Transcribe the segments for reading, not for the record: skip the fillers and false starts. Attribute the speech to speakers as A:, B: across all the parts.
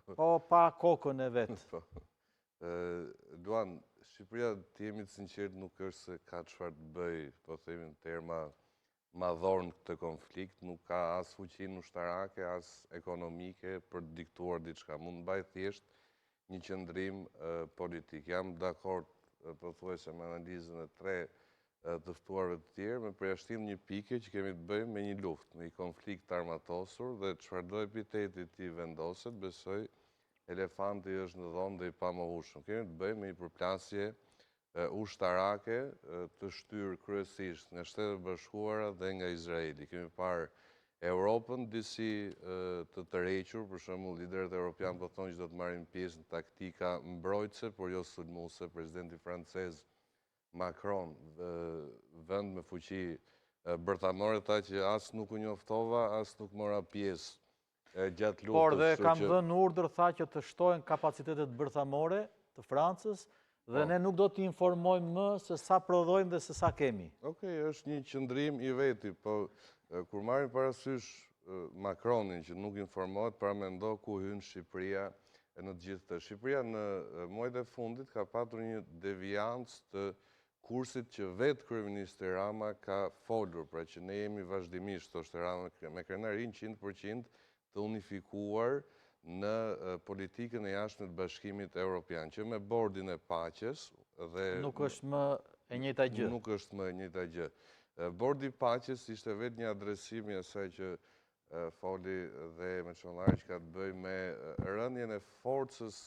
A: Po, pa kokën e vetë.
B: Luan, Shqipëria, të jemi të sinqert, nuk është se ka çfarë të bëj, po themi në terma madhor në këtë konflikt, nuk ka as fuqinë ushtarake, as ekonomike për të diktuar diçka. Mund të mbaj thjesht një qëndrim politik. Jam dakord pothuajse me analizën e tre të ftuarëve të tjerë, me përjashtim një pike që kemi të bëjmë me një luftë, me një konflikt armatosur dhe çfarëdo epiteti ti vendoset, besoj elefanti është në dhomë dhe i pamohueshëm. Kemi të bëjmë me një përplasje ushtarake të shtyrë kryesisht nga Shtetet Bashkuara dhe nga Izraeli. Kemi parë Europën disi të tërhequr, për shembull liderët evropian po thonë që do të marrin pjesë në taktika mbrojtëse, por jo sulmuese. Presidenti francez Macron, vend me fuqi bërthamore, tha që as nuk u njoftova, as nuk mora pjesë gjatë luftës.
A: Por dhe kam dhënë urdhër, tha, që të shtohen kapacitetet bërthamore të Francës dhe ne nuk do t'i informojmë më se sa prodhojmë dhe se sa kemi.
B: Okej, është një qëndrim i veti, po kur marrim parasysh Macronin që nuk informohet, paramendo ku hyn Shqipëria në të gjithë të. Shqipëria në muajt e fundit ka patur një deviancë të kursit që vetë kryeministri Rama ka folur, pra që ne jemi vazhdimisht, thoshte Rama, me krenarin 100% të unifikuar në politikën e jashtme të Bashkimit Evropian, që me bordin e paqes dhe
A: nuk është më e njëjta gjë.
B: Nuk është më e njëjta gjë. Bordi i paqes ishte vetë një adresim i asaj që foli dhe me Çollari, që ka të bëjë me rënien e forcës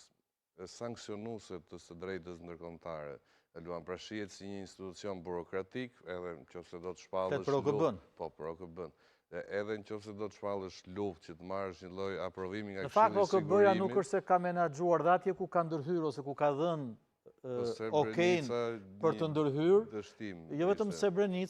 B: sanksionuese të së drejtës ndërkombëtare. Luan, pra shihet si një institucion burokratik, edhe nëse do të shpallësh
A: OKB-n.
B: Po, për OKB-n. Edhe nëse do të shpallësh luftë që të marrësh një lloj aprovimi nga
A: Në
B: Këshilli
A: fakt,
B: i Sigurimit.
A: OKB-ja nuk është se ka menaxhuar dhe atje ku ka ndërhyrë ose ku ka dhënë okejn për të ndërhyrë, jo vetëm Srebrenica,